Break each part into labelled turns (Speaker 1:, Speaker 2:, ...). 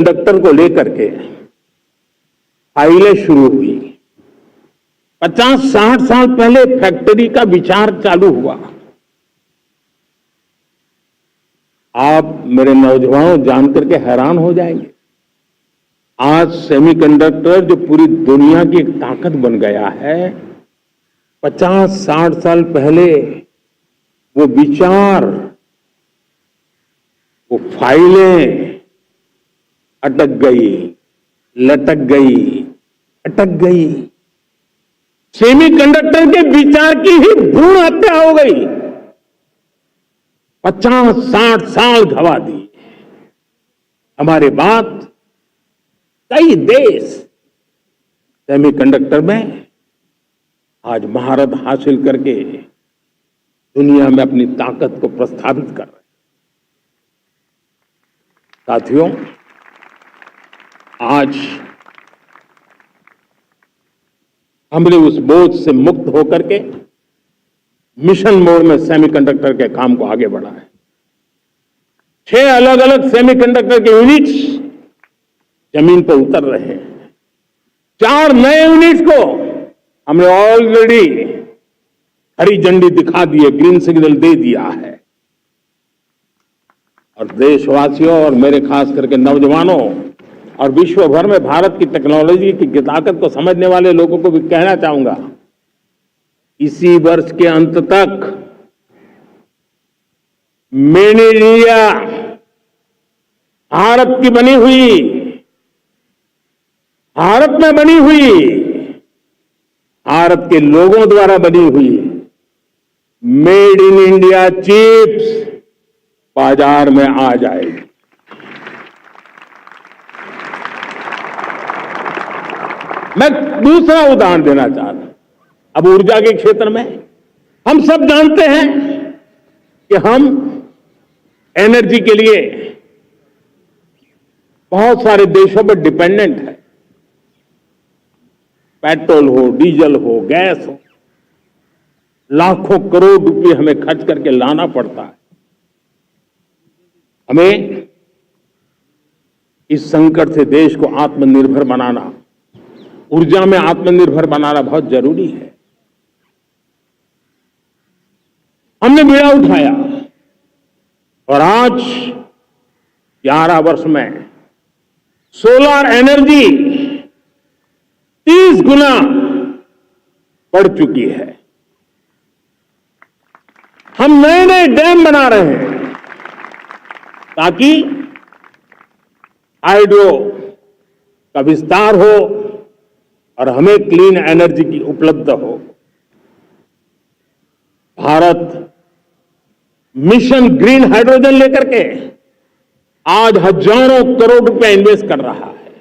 Speaker 1: Conductor को लेकर के फाइलें शुरू हुई। 50-60 साल पहले फैक्ट्री का विचार चालू हुआ। आप मेरे नौजवानों जानकर के हैरान हो जाएंगे। आज सेमीकंडक्टर जो पूरी दुनिया की एक ताकत बन गया है, 50-60 साल पहले वो विचार, वो फाइलें अटक गई, लटक गई, अटक गई। सेमीकंडक्टर के विचार की ही भ्रूण हत्या हो गई। 50-60 साल गवा दी। हमारे बाद कई देश सेमीकंडक्टर में आज महारत हासिल करके दुनिया में अपनी ताकत को प्रस्थापित कर रहे हैं। साथियों, आज हमने उस बोझ से मुक्त होकर के मिशन मोड में सेमीकंडक्टर के काम को आगे बढ़ा है। 6 अलग अलग सेमीकंडक्टर के यूनिट्स जमीन पर उतर रहे हैं। 4 नए यूनिट्स को हमने ऑलरेडी हरी झंडी दिखा दी है, ग्रीन सिग्नल दे दिया है। और देशवासियों और मेरे खास करके नौजवानों और विश्व भर में भारत की टेक्नोलॉजी की ताकत को समझने वाले लोगों को भी कहना चाहूंगा, इसी वर्ष के अंत तक मेड इन इंडिया, भारत की बनी हुई, भारत में बनी हुई, भारत के लोगों द्वारा बनी हुई मेड इन इंडिया चिप्स बाजार में आ जाएगी। मैं दूसरा उदाहरण देना चाहता हूं। अब ऊर्जा के क्षेत्र में हम सब जानते हैं कि हम एनर्जी के लिए बहुत सारे देशों पर डिपेंडेंट है। पेट्रोल हो, डीजल हो, गैस हो, लाखों करोड़ रुपए हमें खर्च करके लाना पड़ता है। हमें इस संकट से देश को आत्मनिर्भर बनाना, ऊर्जा में आत्मनिर्भर बनाना बहुत जरूरी है। हमने बीड़ा उठाया और आज 11 वर्ष में सोलर एनर्जी 30 गुना बढ़ चुकी है। हम नए नए डैम बना रहे हैं ताकि हाइड्रो का विस्तार हो और हमें क्लीन एनर्जी की उपलब्ध हो। भारत मिशन ग्रीन हाइड्रोजन लेकर के आज हजारों करोड़ रुपए इन्वेस्ट कर रहा है।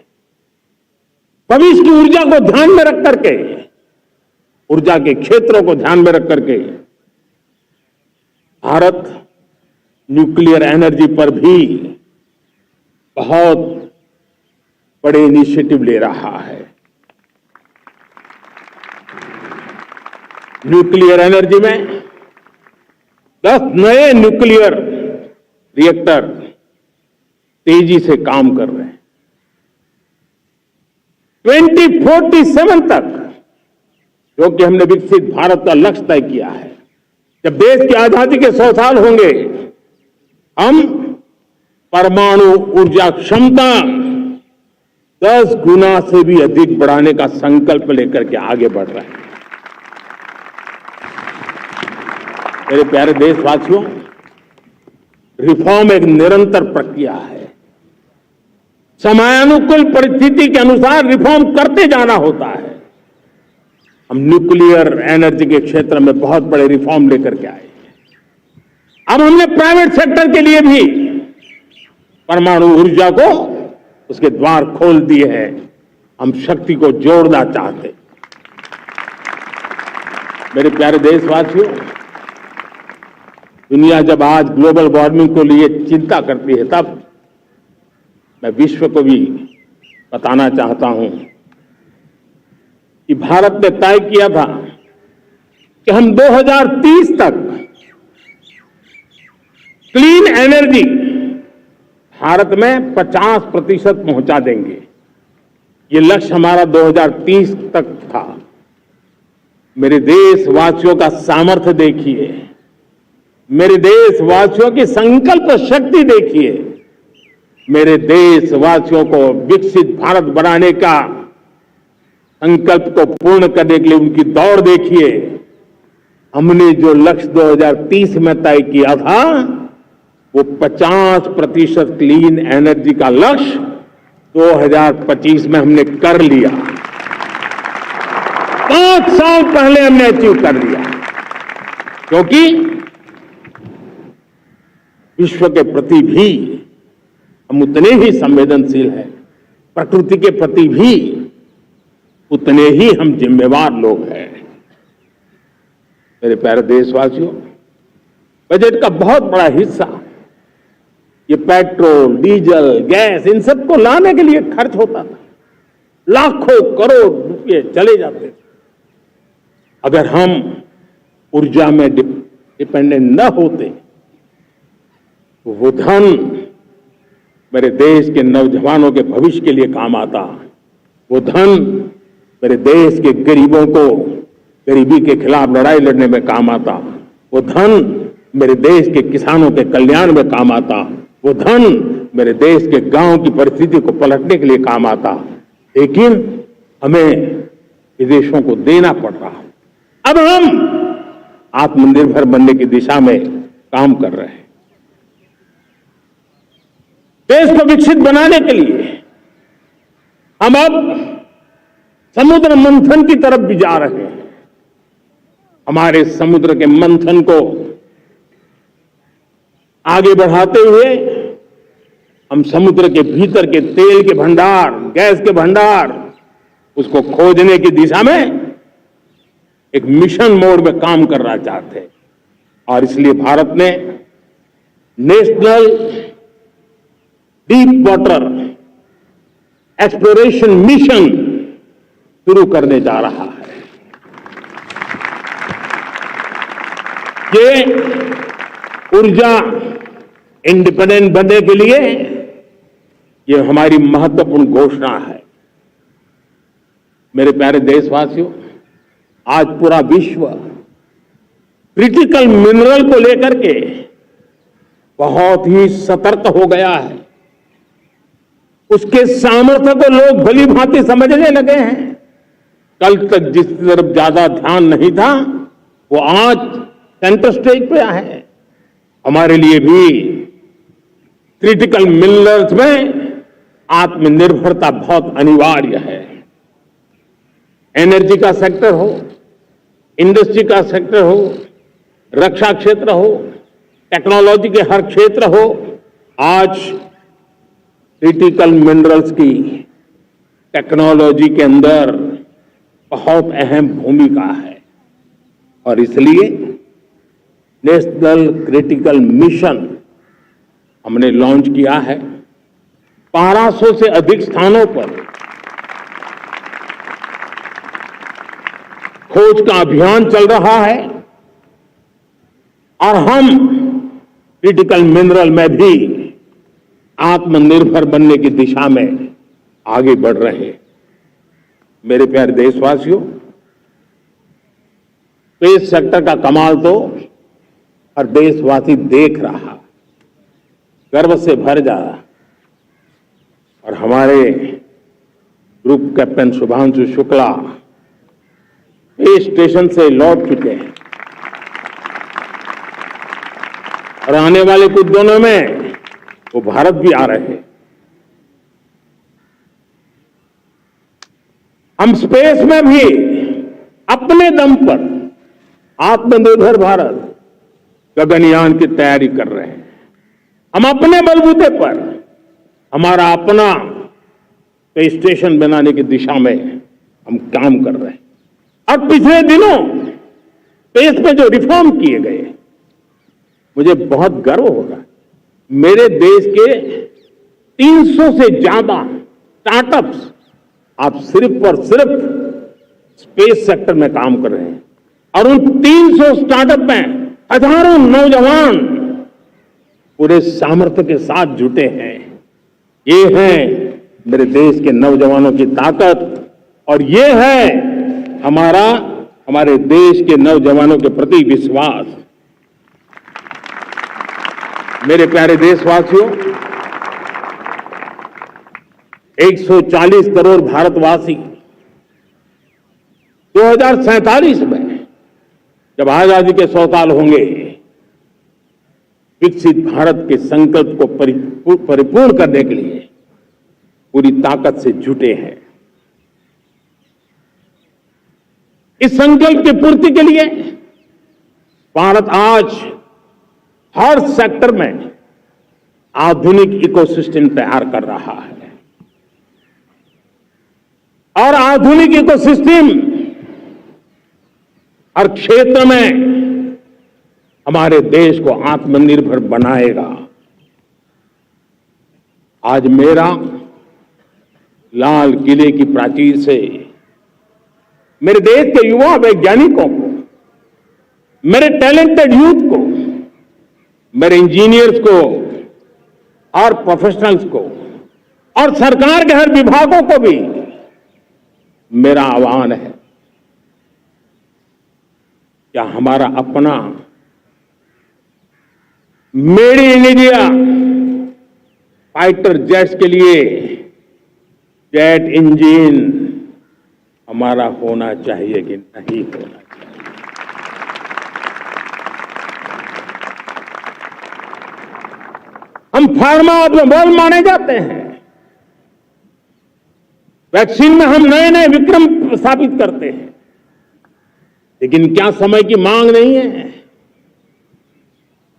Speaker 1: भविष्य की ऊर्जा को ध्यान में रख करके, ऊर्जा के क्षेत्रों को ध्यान में रख करके भारत न्यूक्लियर एनर्जी पर भी बहुत बड़े इनिशिएटिव ले रहा है। न्यूक्लियर एनर्जी में 10 नए न्यूक्लियर रिएक्टर तेजी से काम कर रहे हैं। 2047 तक, जो कि हमने विकसित भारत का लक्ष्य तय किया है, जब देश की आजादी के 100 साल होंगे, हम परमाणु ऊर्जा क्षमता 10 गुना से भी अधिक बढ़ाने का संकल्प लेकर के आगे बढ़ रहे हैं। मेरे प्यारे देशवासियों, रिफॉर्म एक निरंतर प्रक्रिया है। समयानुकूल परिस्थिति के अनुसार रिफॉर्म करते जाना होता है। हम न्यूक्लियर एनर्जी के क्षेत्र में बहुत बड़े रिफॉर्म लेकर के आए। अब हमने प्राइवेट सेक्टर के लिए भी परमाणु ऊर्जा को उसके द्वार खोल दिए हैं। हम शक्ति को जोड़ना चाहते। मेरे प्यारे देशवासियों, दुनिया जब आज ग्लोबल वार्मिंग को लिए चिंता करती है, तब मैं विश्व को भी बताना चाहता हूं कि भारत ने तय किया था कि हम 2030 तक क्लीन एनर्जी भारत में 50% पहुंचा देंगे। ये लक्ष्य हमारा 2030 तक था। मेरे देशवासियों का सामर्थ्य देखिए, मेरे देशवासियों की संकल्प शक्ति देखिए, मेरे देशवासियों को विकसित भारत बनाने का संकल्प को पूर्ण करने के लिए उनकी दौड़ देखिए। हमने जो लक्ष्य 2030 में तय किया था वो 50% क्लीन एनर्जी का लक्ष्य 2025 में हमने कर लिया। 5 साल पहले हमने अचीव कर लिया, क्योंकि विश्व के प्रति भी हम उतने ही संवेदनशील हैं, प्रकृति के प्रति भी उतने ही हम जिम्मेवार लोग हैं। मेरे प्यारे देशवासियों, बजट का बहुत बड़ा हिस्सा ये पेट्रोल, डीजल, गैस इन सबको लाने के लिए खर्च होता था। लाखों करोड़ रुपए चले जाते थे। अगर हम ऊर्जा में डिपेंडेंट न होते तो वो धन मेरे देश के नौजवानों के भविष्य के लिए काम आता। वो धन मेरे देश के गरीबों को गरीबी के खिलाफ लड़ाई लड़ने में काम आता। वो धन मेरे देश के किसानों के कल्याण में काम आता। वो धन मेरे देश के गांव की परिस्थिति को पलटने के लिए काम आता। लेकिन हमें विदेशों को देना पड़ रहा। अब हम आत्मनिर्भर बनने की दिशा में काम कर रहे हैं। देश को विकसित बनाने के लिए हम अब समुद्र मंथन की तरफ भी जा रहे हैं। हमारे समुद्र के मंथन को आगे बढ़ाते हुए हम समुद्र के भीतर के तेल के भंडार, गैस के भंडार, उसको खोजने की दिशा में एक मिशन मोड में काम करना चाहते हैं। और इसलिए भारत ने national deep water exploration mission शुरू करने जा रहा है। ये ऊर्जा इंडिपेंडेंट बनने के लिए ये हमारी महत्वपूर्ण घोषणा है। मेरे प्यारे देशवासियों, आज पूरा विश्व क्रिटिकल मिनरल को लेकर के बहुत ही सतर्क हो गया है। उसके सामर्थ्य को लोग भली भांति समझने लगे हैं। कल तक जिस तरफ ज्यादा ध्यान नहीं था वो आज सेंटर स्टेज पे है। हमारे लिए भी क्रिटिकल मिनरल्स में आत्मनिर्भरता बहुत अनिवार्य है। एनर्जी का सेक्टर हो, इंडस्ट्री का सेक्टर हो, रक्षा क्षेत्र हो, टेक्नोलॉजी के हर क्षेत्र हो, आज क्रिटिकल मिनरल्स की टेक्नोलॉजी के अंदर बहुत अहम भूमिका है। और इसलिए नेशनल क्रिटिकल मिशन हमने लॉन्च किया है। 1200 से अधिक स्थानों पर खोज का अभियान चल रहा है और हम क्रिटिकल मिनरल में भी आत्मनिर्भर बनने की दिशा में आगे बढ़ रहे हैं। मेरे प्यारे देशवासियों, स्पेस सेक्टर का कमाल तो हर देशवासी देख रहा, गर्व से भर जा रहा। और हमारे group captain Shubhanshu Shukla space station से लौट चुके हैं और आने वाले कुछ दिनों में वो भारत भी आ रहे हैं। हम स्पेस में भी अपने दम पर आत्मनिर्भर भारत गगनयान की तैयारी कर रहे हैं। हम अपने बलबूते पर हमारा अपना स्पेस स्टेशन बनाने की दिशा में हम काम कर रहे हैं। और पिछले दिनों स्पेस में जो रिफॉर्म किए गए, मुझे बहुत गर्व हो रहा है। मेरे देश के 300 से ज्यादा स्टार्टअप्स आप सिर्फ और सिर्फ स्पेस सेक्टर में काम कर रहे हैं। और उन 300 स्टार्टअप में हजारों नौजवान पूरे सामर्थ्य के साथ जुटे हैं। ये है मेरे देश के नौजवानों की ताकत और ये है हमारे देश के नौजवानों के प्रति विश्वास। मेरे प्यारे देशवासियों, 140 करोड़ भारतवासी 2047 में जब आजादी के 100 साल होंगे, विकसित भारत के संकल्प को परिपूर्ण करने के लिए पूरी ताकत से जुटे हैं। इस संकल्प की पूर्ति के लिए भारत आज हर सेक्टर में आधुनिक इकोसिस्टम तैयार कर रहा है और आधुनिक इकोसिस्टम हर क्षेत्र में हमारे देश को आत्मनिर्भर बनाएगा। आज मेरा लाल किले की प्राचीर से मेरे देश के युवा वैज्ञानिकों को, मेरे टैलेंटेड यूथ को, मेरे इंजीनियर्स को और प्रोफेशनल्स को और सरकार के हर विभागों को भी मेरा आह्वान है, क्या हमारा अपना made in India fighter jets के लिए जेट इंजन हमारा होना चाहिए कि नहीं होना चाहिए? हम फार्मा ऑटोमोबाइल माने जाते हैं, वैक्सीन में हम नए नए विक्रम स्थापित करते हैं, लेकिन क्या समय की मांग नहीं है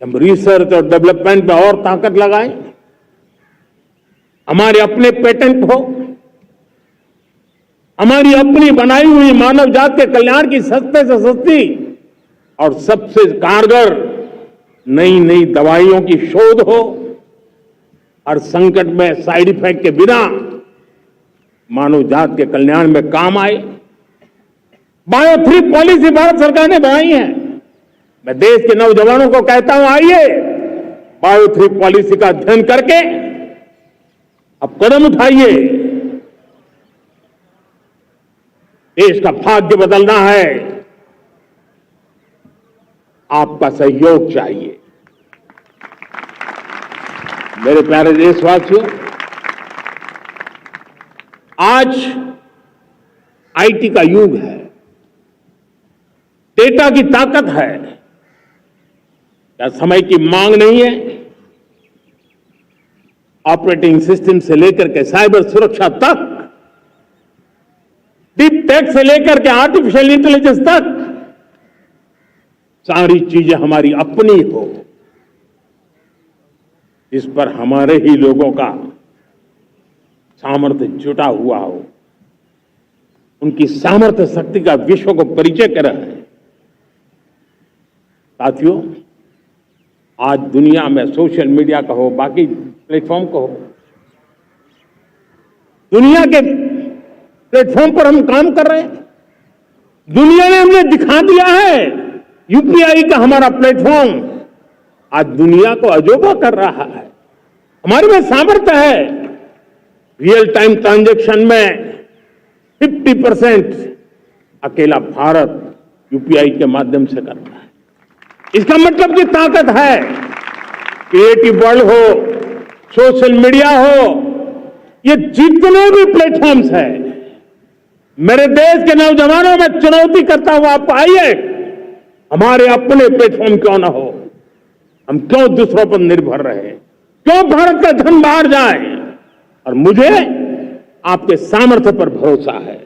Speaker 1: हम रिसर्च और डेवलपमेंट में और ताकत लगाएं? हमारे अपने पेटेंट हो, हमारी अपनी बनाई हुई मानव जात के कल्याण की सस्ते से सस्ती और सबसे कारगर नई नई दवाइयों की शोध हो और संकट में साइड इफेक्ट के बिना मानव जात के कल्याण में काम आए। बायो 3 पॉलिसी भारत सरकार ने बनाई है। मैं देश के नौजवानों को कहता हूं, आइए बायो 3 पॉलिसी का अध्ययन करके अब कदम उठाइए। देश का भाग्य बदलना है, आपका सहयोग चाहिए। मेरे प्यारे देशवासियों, आज आईटी का युग है, डेटा की ताकत है। क्या समय की मांग नहीं है? ऑपरेटिंग सिस्टम से लेकर के साइबर सुरक्षा तक, डीप टेक से लेकर के आर्टिफिशियल इंटेलिजेंस तक, सारी चीजें हमारी अपनी हो, इस पर हमारे ही लोगों का सामर्थ्य जुटा हुआ हो, उनकी सामर्थ्य शक्ति का विश्व को परिचय कराएं। साथियों, आज दुनिया में सोशल मीडिया का हो, बाकी प्लेटफॉर्म का हो, दुनिया के प्लेटफॉर्म पर हम काम कर रहे हैं। दुनिया ने हमने दिखा दिया है, यूपीआई का हमारा प्लेटफॉर्म आज दुनिया को अजोबा कर रहा है। हमारे में सामर्थ्य है। रियल टाइम ट्रांजैक्शन में 50% अकेला भारत यूपीआई के माध्यम से कर रहा है। इसका मतलब की ताकत है। क्रिएटिव वर्ल्ड हो, सोशल मीडिया हो, ये जितने भी प्लेटफॉर्म्स हैं, मेरे देश के नौजवानों में चुनौती करता हुआ आप आइए, हमारे अपने प्लेटफॉर्म क्यों ना हो, हम क्यों दूसरों पर निर्भर रहे, क्यों भारत का धन बाहर जाए? और मुझे आपके सामर्थ्य पर भरोसा है।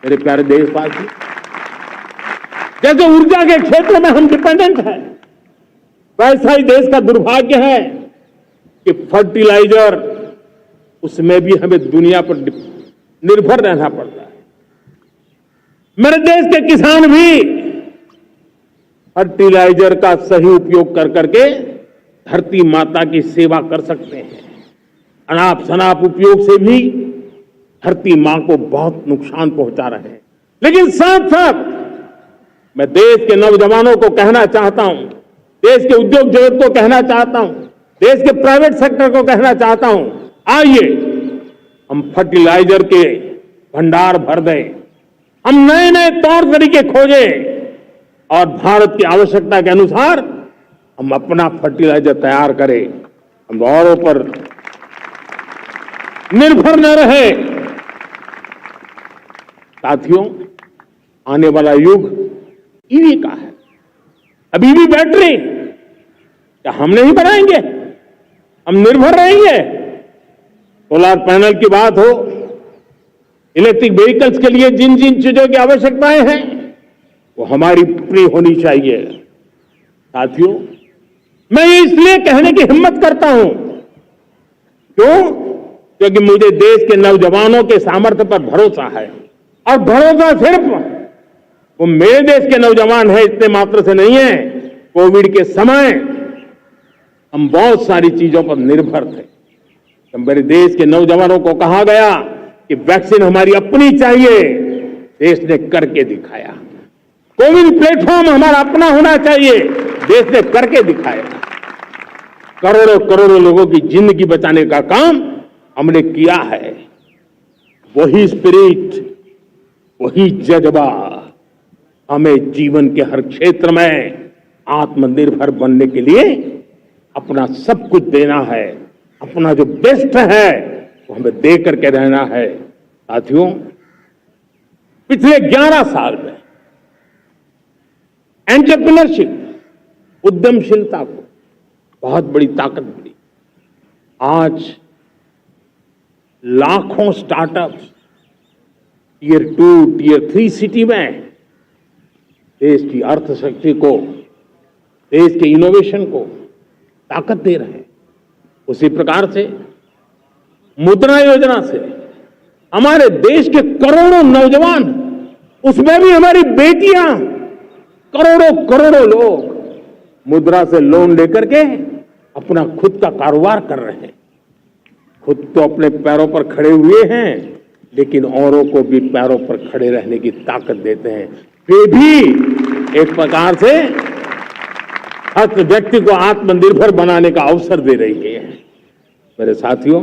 Speaker 1: मेरे प्यारे देशवासी, जैसे ऊर्जा के क्षेत्र में हम डिपेंडेंट हैं, वैसा ही देश का दुर्भाग्य है कि फर्टिलाइजर, उसमें भी हमें दुनिया पर निर्भर रहना पड़ता है। मेरे देश के किसान भी फर्टिलाइजर का सही उपयोग कर करके धरती माता की सेवा कर सकते हैं। अनाप शनाप उपयोग से भी धरती मां को बहुत नुकसान पहुंचा रहे हैं। लेकिन साथ साथ मैं देश के नौजवानों को कहना चाहता हूं, देश के उद्योग जगत को कहना चाहता हूं, देश के प्राइवेट सेक्टर को कहना चाहता हूं, आइए हम फर्टिलाइजर के भंडार भर दें, हम नए नए तौर तरीके खोजें और भारत की आवश्यकता के अनुसार हम अपना फर्टिलाइजर तैयार करें। हम औरों पर निर्भर न रहे। साथियों, आने वाला युग ईवी का है। अब ईवी बैटरी क्या हम नहीं बनाएंगे? हम निर्भर रहेंगे? सोलर पैनल की बात हो, इलेक्ट्रिक व्हीकल्स के लिए जिन जिन चीजों की आवश्यकताएं हैं वो हमारी पूरी होनी चाहिए। साथियों, मैं ये इसलिए कहने की हिम्मत करता हूं, क्यों? क्योंकि मुझे देश के नौजवानों के सामर्थ्य पर भरोसा है। और भरोसा सिर्फ वो मेरे देश के नौजवान है इतने मात्र से नहीं है। कोविड के समय हम बहुत सारी चीजों पर निर्भर थे। तो मेरे देश के नौजवानों को कहा गया कि वैक्सीन हमारी अपनी चाहिए, देश ने करके दिखाया। कोविड प्लेटफॉर्म हमारा अपना होना चाहिए, देश ने करके दिखाया। करोड़ों करोड़ों लोगों की जिंदगी बचाने का काम हमने किया है। वही स्पिरिट, वही जज्बा हमें जीवन के हर क्षेत्र में आत्मनिर्भर बनने के लिए अपना सब कुछ देना है। अपना जो बेस्ट है वो हमें दे करके रहना है। साथियों, पिछले 11 साल में एंटरप्रेन्योरशिप, उद्यमशीलता को बहुत बड़ी ताकत मिली। आज लाखों स्टार्टअप्स टियर 2, टियर 3 सिटी में देश की अर्थशक्ति को, देश के इनोवेशन को ताकत दे रहे हैं। उसी प्रकार से मुद्रा योजना से हमारे देश के करोड़ों नौजवान, उसमें भी हमारी बेटियां, करोड़ों करोड़ों लोग मुद्रा से लोन लेकर के अपना खुद का कारोबार कर रहे हैं। खुद तो अपने पैरों पर खड़े हुए हैं, लेकिन औरों को भी पैरों पर खड़े रहने की ताकत देते हैं। वे भी एक प्रकार से हर व्यक्ति को आत्मनिर्भर बनाने का अवसर दे रही है। मेरे साथियों,